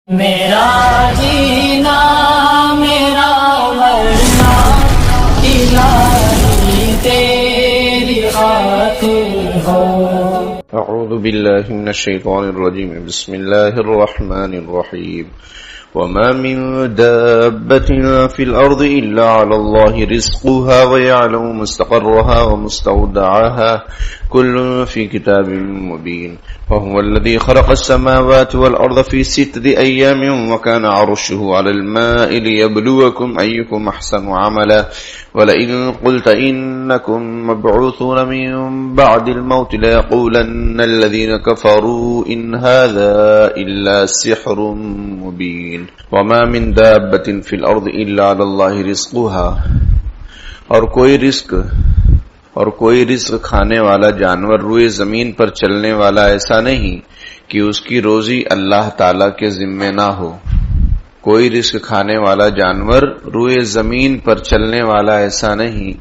میرا جینا میرا مرنا الہی تیری خاطر ہو۔ اعوذ باللہ من الشیطان الرجیم، بسم اللہ الرحمن الرحیم۔ وما من دابة في الأرض إلا على الله رزقها ويعلم مستقرها ومستودعها كل في كتاب مبين وهو الذي خلق السماوات والأرض في 6 أيام وكان عرشه على الماء ليبلوكم أيكم أحسن عملا ولئن قلت إنكم مبعوثون من بعد الموت ليقولن الذين كفروا إن هذا إلا سحر مبين وما من دابة في الأرض إلا على الله رزقها، اور کوئی رزق کھانے والا جانور روئے زمین پر چلنے والا ایسا نہیں کہ اس کی روزی اللہ تعالی کے ذمے نہ ہو۔ کوئی رزق کھانے والا جانور روئے زمین پر چلنے والا ایسا نہیں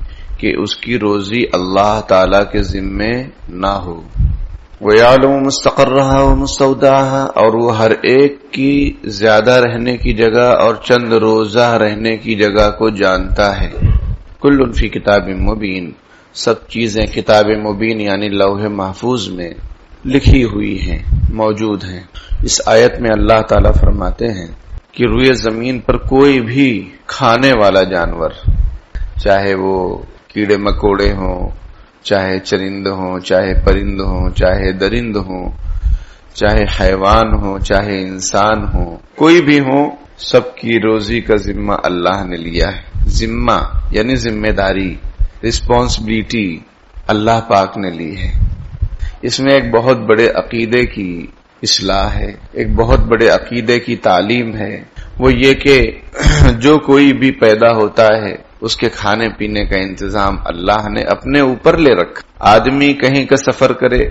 کہ اس کی روزی اللہ تعالی کے ذمے نہ ہو۔ وَيَعْلَمُ مُسْتَقَرَّهَا وَمُسْتَوْدَعَهَا، اور وہ ہر ایک کی زیادہ رہنے کی جگہ اور چند روزہ رہنے کی جگہ کو جانتا ہے۔ کل فی کتاب مبین، سب چیزیں کتاب مبین یعنی لوح محفوظ میں لکھی ہوئی ہیں، موجود ہیں۔ اس آیت میں اللہ تعالیٰ فرماتے ہیں کہ روئے زمین پر کوئی بھی کھانے والا جانور، چاہے وہ کیڑے مکوڑے ہوں، چاہے چرند ہوں، چاہے پرند ہوں، چاہے درند ہوں، چاہے حیوان ہوں، چاہے انسان ہوں، کوئی بھی ہوں، سب کی روزی کا ذمہ اللہ نے لیا ہے۔ ذمہ یعنی ذمہ داری، رسپانسبلٹی اللہ پاک نے لی ہے۔ اس میں ایک بہت بڑے عقیدے کی اصلاح ہے، ایک بہت بڑے عقیدے کی تعلیم ہے، وہ یہ کہ جو کوئی بھی پیدا ہوتا ہے اس کے کھانے پینے کا انتظام اللہ نے اپنے اوپر لے رکھا۔ آدمی کہیں کا سفر کرے،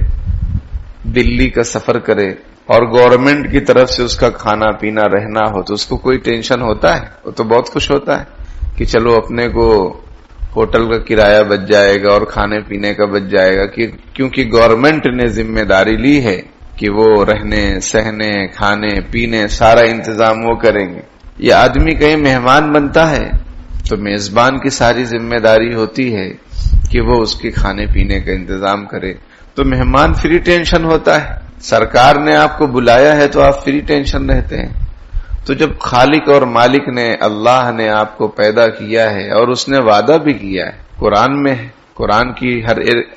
دلی کا سفر کرے اور گورنمنٹ کی طرف سے اس کا کھانا پینا رہنا ہو تو اس کو کوئی ٹینشن ہوتا ہے؟ وہ تو بہت خوش ہوتا ہے کہ چلو اپنے کو ہوٹل کا کرایہ بچ جائے گا اور کھانے پینے کا بچ جائے گا، کیونکہ گورنمنٹ نے ذمہ داری لی ہے کہ وہ رہنے سہنے کھانے پینے سارا انتظام وہ کریں گے۔ یہ آدمی کہیں مہمان بنتا ہے تو میزبان کی ساری ذمہ داری ہوتی ہے کہ وہ اس کے کھانے پینے کا انتظام کرے، تو مہمان فری ٹینشن ہوتا ہے۔ سرکار نے آپ کو بلایا ہے تو آپ فری ٹینشن رہتے ہیں۔ تو جب خالق اور مالک نے، اللہ نے آپ کو پیدا کیا ہے اور اس نے وعدہ بھی کیا ہے، قرآن میں ہے، قرآن کی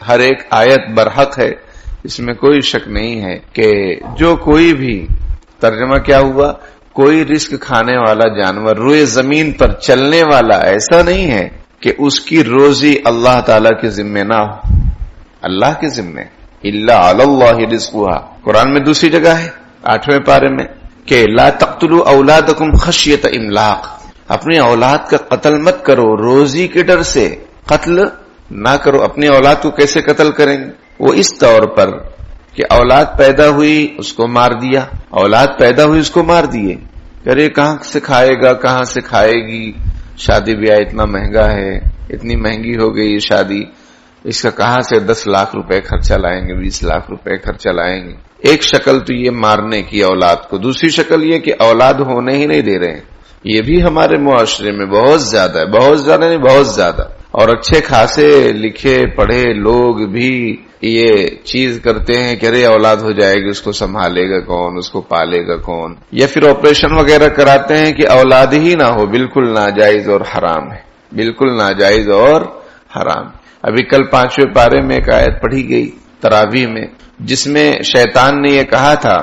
ہر ایک آیت برحق ہے، اس میں کوئی شک نہیں ہے کہ جو کوئی بھی، ترجمہ کیا ہوا، کوئی رزق کھانے والا جانور روئے زمین پر چلنے والا ایسا نہیں ہے کہ اس کی روزی اللہ تعالی کے ذمے نہ ہو، اللہ کے ذمے۔ الا علی اللہ رزقها، قرآن میں دوسری جگہ ہے 8ویں پارے میں کہ لا تقتلوا اولادکم خشیۃ املاق، اپنی اولاد کا قتل مت کرو روزی کے ڈر سے، قتل نہ کرو۔ اپنی اولاد کو کیسے قتل کریں گے؟ وہ اس طور پر کہ اولاد پیدا ہوئی اس کو مار دیا، اولاد پیدا ہوئی اس کو مار دیے، ارے کہاں سے کھائے گا، کہاں سے کھائے گی، شادی بیاہ اتنا مہنگا ہے، اتنی مہنگی ہو گئی شادی، اس کا کہاں سے 10 لاکھ روپے خرچہ لائیں گے، 20 لاکھ روپے خرچہ لائیں گے۔ ایک شکل تو یہ مارنے کی اولاد کو، دوسری شکل یہ کہ اولاد ہونے ہی نہیں دے رہے ہیں۔ یہ بھی ہمارے معاشرے میں بہت زیادہ ہے، بہت زیادہ نہیں بہت زیادہ، اور اچھے خاصے لکھے پڑھے لوگ بھی یہ چیز کرتے ہیں کہ ارے اولاد ہو جائے گی، اس کو سنبھالے گا کون، اس کو پالے گا کون، یا پھر آپریشن وغیرہ کراتے ہیں کہ اولاد ہی نہ ہو۔ بالکل ناجائز اور حرام ہے، بالکل ناجائز اور حرام۔ ابھی کل 5ویں پارے میں ایک آیت پڑھی گئی تراویح میں، جس میں شیطان نے یہ کہا تھا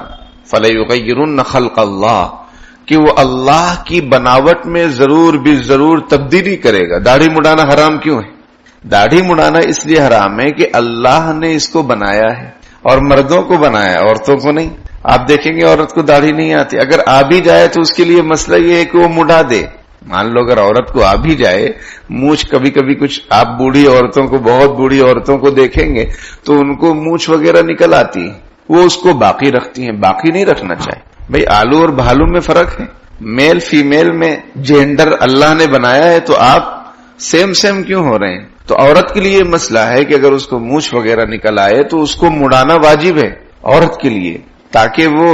فَلَيُغَيِّرُنَّ خَلْقَ اللَّهِ، کہ وہ اللہ کی بناوٹ میں ضرور بھی ضرور تبدیلی کرے گا۔ داڑھی مڈانا حرام کیوں ہے؟ داڑھی مڈانا اس لیے حرام ہے کہ اللہ نے اس کو بنایا ہے اور مردوں کو بنایا، عورتوں کو نہیں۔ آپ دیکھیں گے عورت کو داڑھی نہیں آتی، اگر آ بھی جائے تو اس کے لیے مسئلہ یہ ہے کہ وہ مڈا دے۔ مان لو اگر عورت کو آ بھی جائے مونچھ، کبھی کبھی کچھ آپ بوڑھی عورتوں کو، بہت بوڑھی عورتوں کو دیکھیں گے تو ان کو مونچھ وغیرہ نکل آتی ہے، وہ اس کو باقی رکھتی ہیں، باقی نہیں رکھنا چاہیے۔ بھئی آلو اور بھالو میں فرق ہے، میل فیمیل میں جینڈر اللہ نے بنایا ہے تو آپ سیم کیوں ہو رہے ہیں؟ تو عورت کے لیے مسئلہ ہے کہ اگر اس کو مونچھ وغیرہ نکل آئے تو اس کو مڑانا واجب ہے عورت کے لیے، تاکہ وہ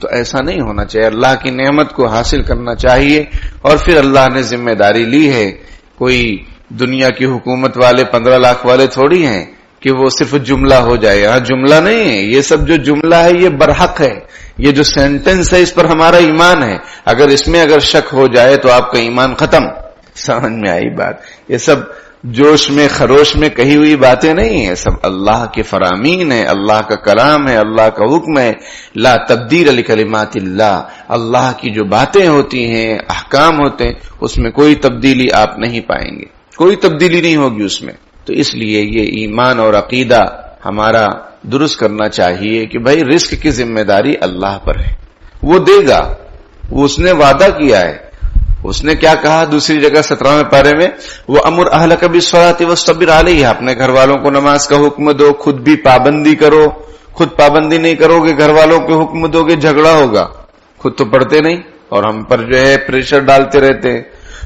تو ایسا نہیں ہونا چاہیے. اللہ کی نعمت کو حاصل کرنا چاہیے. اور پھر اللہ نے ذمہ داری لی ہے. کوئی دنیا کی حکومت والے 15 لاکھ والے تھوڑی ہیں کہ وہ صرف جملہ ہو جائے. ہاں جملہ نہیں ہے یہ سب، جو جملہ ہے یہ برحق ہے. یہ جو سینٹنس ہے اس پر ہمارا ایمان ہے. اگر اس میں اگر شک ہو جائے تو آپ کا ایمان ختم. سمجھ میں آئی بات؟ یہ سب جوش میں خروش میں کہی ہوئی باتیں نہیں ہیں، سب اللہ کے فرامین ہے، اللہ کا کلام ہے، اللہ کا حکم ہے. لا تبدیل لکلمات اللہ. اللہ کی جو باتیں ہوتی ہیں، احکام ہوتے ہیں، اس میں کوئی تبدیلی آپ نہیں پائیں گے، کوئی تبدیلی نہیں ہوگی اس میں. تو اس لیے یہ ایمان اور عقیدہ ہمارا درست کرنا چاہیے کہ بھائی رزق کی ذمہ داری اللہ پر ہے، وہ دے گا، وہ اس نے وعدہ کیا ہے. اس نے کیا کہا دوسری جگہ 17ویں پارے میں، وَأَمُرْ أَهْلَكَ بِالصَّلَاةِ وَاصْطَبِرْ عَلَيْهَا. اپنے گھر والوں کو نماز کا حکم دو، خود بھی پابندی کرو. خود پابندی نہیں کرو گے، گھر والوں کو حکم دو گے، جھگڑا ہوگا. خود تو پڑھتے نہیں اور ہم پر جو ہے پریشر ڈالتے رہتے ہیں.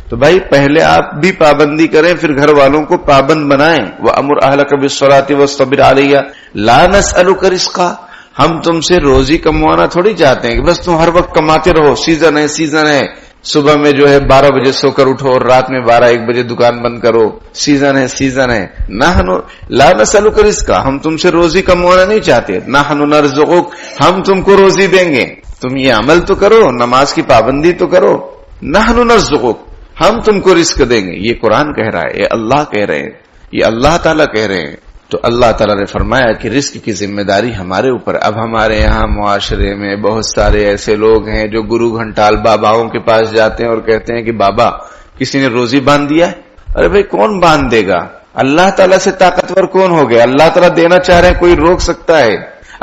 تو بھائی پہلے آپ بھی پابندی کریں، پھر گھر والوں کو پابند بنائیں. وَأَمُرْ أَهْلَكَ بِالصَّلَاةِ وَاصْطَبِرْ عَلَيْهَا لَا نَسْأَلُكَ رِزْقًا. ہم تم سے روزی کموانا تھوڑی چاہتے ہیں کہ بس تم ہر وقت کماتے رہو. سیزن ہے، سیزن ہے. صبح میں جو ہے 12 بجے سو کر اٹھو اور رات میں 12-1 بجے دکان بند کرو. سیزن ہے، سیزن ہے. نحن لا نسألک رزقا. ہم تم سے روزی کموانا نہیں چاہتے. نحن نرزقک. ہم تم کو روزی دیں گے. تم یہ عمل تو کرو، نماز کی پابندی تو کرو. نحن نرزقک. ہم تم کو رزق دیں گے. یہ قرآن کہہ رہا ہے، یہ اللہ کہہ رہے ہیں، یہ اللہ تعالیٰ کہہ رہے ہیں. تو اللہ تعالیٰ نے فرمایا کہ رزق کی ذمہ داری ہمارے اوپر. اب ہمارے یہاں معاشرے میں بہت سارے ایسے لوگ ہیں جو گرو گھنٹال باباؤں کے پاس جاتے ہیں اور کہتے ہیں کہ بابا کسی نے روزی باندھ دیا ہے. ارے بھائی کون باندھ دے گا؟ اللہ تعالیٰ سے طاقتور کون ہو گیا؟ اللہ تعالیٰ دینا چاہ رہے ہیں، کوئی روک سکتا ہے؟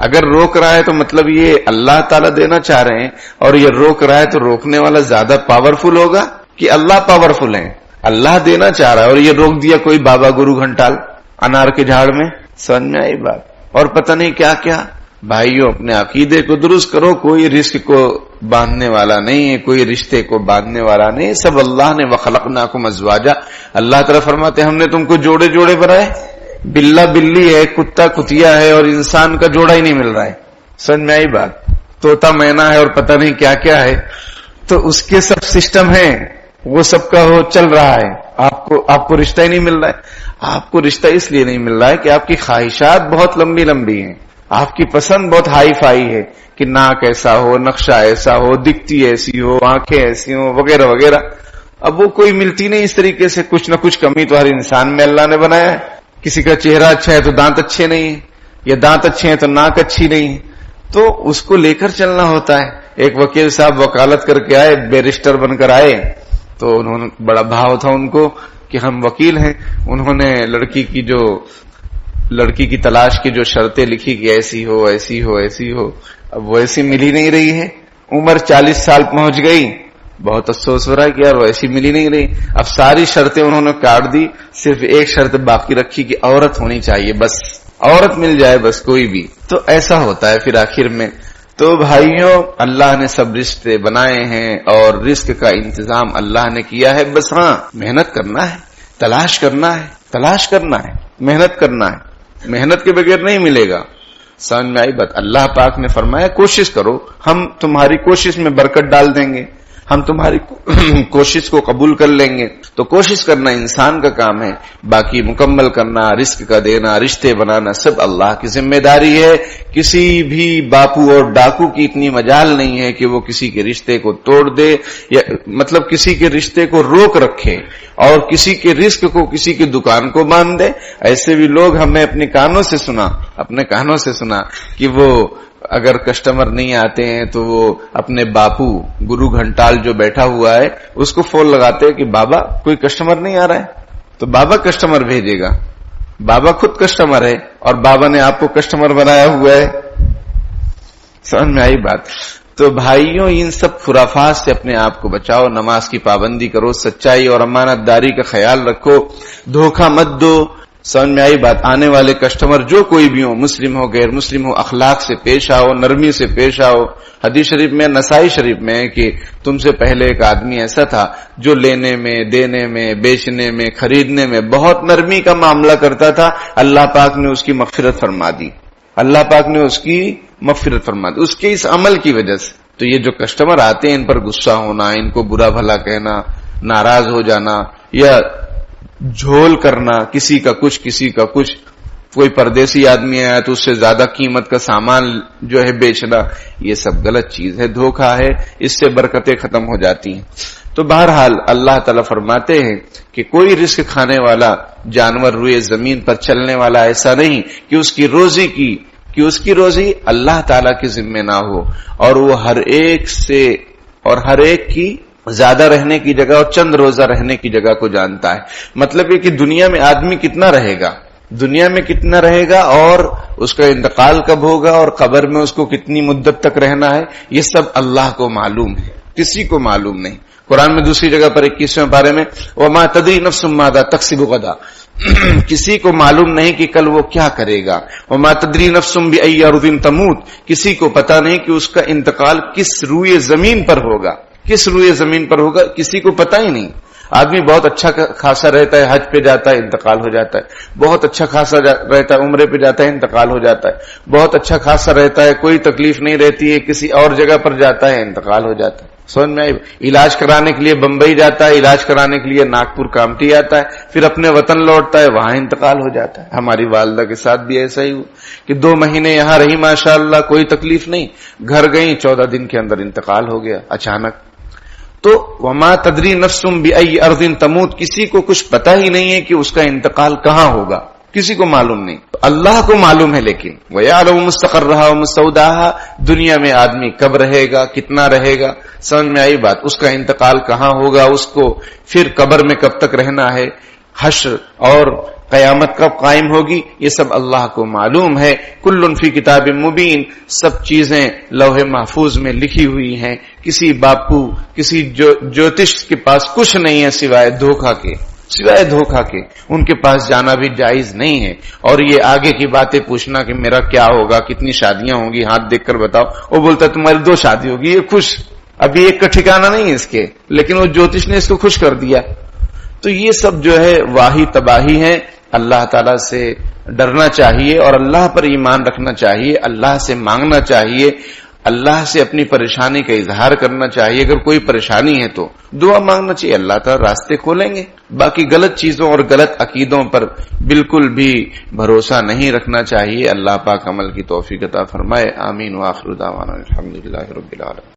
اگر روک رہا ہے تو مطلب یہ اللہ تعالیٰ دینا چاہ رہے ہیں اور یہ روک رہا ہے، تو روکنے والا زیادہ پاورفل ہوگا کہ اللہ پاورفل ہے؟ اللہ دینا چاہ رہا ہے اور یہ روک دیا کوئی بابا گرو گھنٹال انار کے جھاڑ میں. سمجھ میں آئی بات؟ اور پتہ نہیں کیا کیا. بھائیوں اپنے عقیدے کو درست کرو. کوئی رزق کو باندھنے والا نہیں ہے، کوئی رشتے کو باندھنے والا نہیں. سب اللہ نے وَخَلَقْنَاكُمْ أَزْوَاجًا. اللہ تعالیٰ فرماتے ہم نے تم کو جوڑے جوڑے بنائے. بلا بلی ہے، کتا کتیا ہے اور انسان کا جوڑا ہی نہیں مل رہا ہے. سمجھ میں آئی بات؟ طوطا مینا ہے اور پتہ نہیں کیا کیا ہے. تو اس کے سب سسٹم ہیں، وہ سب کا وہ چل رہا ہے. آپ کو رشتہ ہی نہیں مل رہا ہے. آپ کو رشتہ اس لیے نہیں مل رہا ہے کہ آپ کی خواہشات بہت لمبی لمبی ہیں، آپ کی پسند بہت ہائی فائی ہے کہ ناک ایسا ہو، نقشہ ایسا ہو، دکھتی ایسی ہو، آنکھیں ایسی ہوں، وغیرہ وغیرہ. اب وہ کوئی ملتی نہیں اس طریقے سے. کچھ نہ کچھ کمی تو ہر انسان میں اللہ نے بنایا ہے. کسی کا چہرہ اچھا ہے تو دانت اچھے نہیں ہیں، یا دانت اچھے ہیں تو ناک اچھی نہیں ہے. تو اس کو لے کر چلنا ہوتا ہے. ایک وکیل صاحب وکالت کر کے آئے، بیرسٹر بن کر آئے، تو انہوں نے بڑا بھاؤ تھا ان کو کہ ہم وکیل ہیں. انہوں نے لڑکی کی تلاش کی جو شرطیں لکھی کہ ایسی ہو ایسی ہو ایسی ہو، اب وہ ایسی مل ہی نہیں رہی ہے. عمر 40 سال پہنچ گئی، بہت افسوس ہو رہا ہے کہ یار وہ ایسی مل ہی نہیں رہی. اب ساری شرطیں انہوں نے کاٹ دی، صرف ایک شرط باقی رکھی کہ عورت ہونی چاہیے، بس عورت مل جائے بس کوئی بھی. تو ایسا ہوتا ہے پھر آخر میں. تو بھائیوں اللہ نے سب رشتے بنائے ہیں اور رزق کا انتظام اللہ نے کیا ہے. بس ہاں محنت کرنا ہے، تلاش کرنا ہے، محنت کرنا ہے. محنت کے بغیر نہیں ملے گا. سمجھ میں آئی بات؟ اللہ پاک نے فرمایا کوشش کرو، ہم تمہاری کوشش میں برکت ڈال دیں گے، ہم تمہاری کوشش کو قبول کر لیں گے. تو کوشش کرنا انسان کا کام ہے، باقی مکمل کرنا، رزق کا دینا، رشتے بنانا سب اللہ کی ذمہ داری ہے. کسی بھی باپو اور ڈاکو کی اتنی مجال نہیں ہے کہ وہ کسی کے رشتے کو توڑ دے، یا مطلب کسی کے رشتے کو روک رکھے اور کسی کے رزق کو کسی کی دکان کو باندھ دے. ایسے بھی لوگ ہمیں اپنے کانوں سے سنا کہ وہ اگر کسٹمر نہیں آتے ہیں تو وہ اپنے باپو گرو گھنٹال جو بیٹھا ہوا ہے اس کو فون لگاتے ہیں کہ بابا کوئی کسٹمر نہیں آ رہا ہے، تو بابا کسٹمر بھیجے گا. بابا خود کسٹمر ہے اور بابا نے آپ کو کسٹمر بنایا ہوا ہے. سمجھ میں آئی بات؟ تو بھائیوں ان سب خرافات سے اپنے آپ کو بچاؤ. نماز کی پابندی کرو، سچائی اور امانت داری کا خیال رکھو، دھوکہ مت دو. سمجھ میں آئی بات؟ آنے والے کسٹمر جو کوئی بھی ہو، مسلم ہو غیر مسلم ہو، اخلاق سے پیش آؤ، نرمی سے پیش آؤ. حدیث شریف میں، نسائی شریف میں ہے کہ تم سے پہلے ایک آدمی ایسا تھا جو لینے میں، دینے میں، بیچنے میں، خریدنے میں بہت نرمی کا معاملہ کرتا تھا. اللہ پاک نے اس کی مغفرت فرما دی. اس کے اس عمل کی وجہ سے. تو یہ جو کسٹمر آتے ہیں ان پر غصہ ہونا، ان کو برا بھلا کہنا، ناراض ہو جانا یا جھول کرنا، کسی کا کچھ، کوئی پردیسی آدمی آیا تو اس سے زیادہ قیمت کا سامان جو ہے بیچنا، یہ سب غلط چیز ہے، دھوکہ ہے، اس سے برکتیں ختم ہو جاتی ہیں۔ تو بہرحال اللہ تعالیٰ فرماتے ہیں کہ کوئی رزق کھانے والا جانور روئے زمین پر چلنے والا ایسا نہیں کہ اس کی روزی اللہ تعالیٰ کے ذمہ نہ ہو، اور وہ ہر ایک کی زیادہ رہنے کی جگہ اور چند روزہ رہنے کی جگہ کو جانتا ہے۔ مطلب یہ کہ دنیا میں آدمی کتنا رہے گا اور اس کا انتقال کب ہوگا اور قبر میں اس کو کتنی مدت تک رہنا ہے، یہ سب اللہ کو معلوم ہے، کسی کو معلوم نہیں۔ قرآن میں دوسری جگہ پر 21ویں پارے میں وَمَا تَدْرِي نَفْسٌ مَاذَا تَكْسِبُ غَدًا، کسی کو معلوم نہیں کہ کل وہ کیا کرے گا۔ وَمَا تَدْرِي نَفْسٌ بِأَيِّ أَرْضٍ تَمُوتُ، کسی کو پتہ نہیں کہ اس کا انتقال کس روئے زمین پر ہوگا، کسی کو پتہ ہی نہیں۔ آدمی بہت اچھا خاصا رہتا ہے، حج پہ جاتا ہے، انتقال ہو جاتا ہے، بہت اچھا خاصا رہتا ہے، عمرے پہ جاتا ہے، انتقال ہو جاتا ہے، بہت اچھا خاصا رہتا ہے، کوئی تکلیف نہیں رہتی ہے، کسی اور جگہ پر جاتا ہے، انتقال ہو جاتا ہے۔ سمجھ میں آئی؟ علاج کرانے کے لیے بمبئی جاتا ہے، علاج کرانے کے لیے ناگپور کامٹی آتا ہے، پھر اپنے وطن لوٹتا ہے، وہاں انتقال ہو جاتا ہے۔ ہماری والدہ کے ساتھ بھی ایسا ہی ہوا کہ 2 مہینے یہاں رہی، ماشاءاللہ کوئی تکلیف نہیں، گھر گئی، 14 دن کے اندر انتقال ہو گیا اچانک۔ تو وما تدری نفس بأي ارض تموت، کسی کو کچھ پتہ ہی نہیں ہے کہ اس کا انتقال کہاں ہوگا، کسی کو معلوم نہیں، اللہ کو معلوم ہے۔ لیکن وَيَعْلَمُ مُسْتَقَرَّهَا وَمُسْتَوْدَاهَا، دنیا میں آدمی کب رہے گا، کتنا رہے گا، سمجھ میں آئی بات، اس کا انتقال کہاں ہوگا، اس کو پھر قبر میں کب تک رہنا ہے، حشر اور قیامت کب قائم ہوگی، یہ سب اللہ کو معلوم ہے۔ کل فی کتاب مبین، سب چیزیں لوح محفوظ میں لکھی ہوئی ہیں۔ کسی باپو، کسی جوتش کے پاس کچھ نہیں ہے سوائے دھوکہ کے، ان کے پاس جانا بھی جائز نہیں ہے۔ اور یہ آگے کی باتیں پوچھنا کہ میرا کیا ہوگا، کتنی شادیاں ہوں گی، ہاتھ دیکھ کر بتاؤ، وہ بولتا ہے تمہاری 2 شادی ہوگی، یہ خوش، ابھی ایک کا ٹھکانہ نہیں ہے اس کے، لیکن وہ جوتش نے اس کو خوش کر دیا۔ تو یہ سب جو ہے واہی تباہی ہے۔ اللہ تعالیٰ سے ڈرنا چاہیے اور اللہ پر ایمان رکھنا چاہیے، اللہ سے مانگنا چاہیے، اللہ سے اپنی پریشانی کا اظہار کرنا چاہیے۔ اگر کوئی پریشانی ہے تو دعا مانگنا چاہیے، اللہ تعالیٰ راستے کھولیں گے۔ باقی غلط چیزوں اور غلط عقیدوں پر بالکل بھی بھروسہ نہیں رکھنا چاہیے۔ اللہ پاک عمل کی توفیق عطا فرمائے، آمین۔ وآخر دعوانا الحمدللہ رب العالمین۔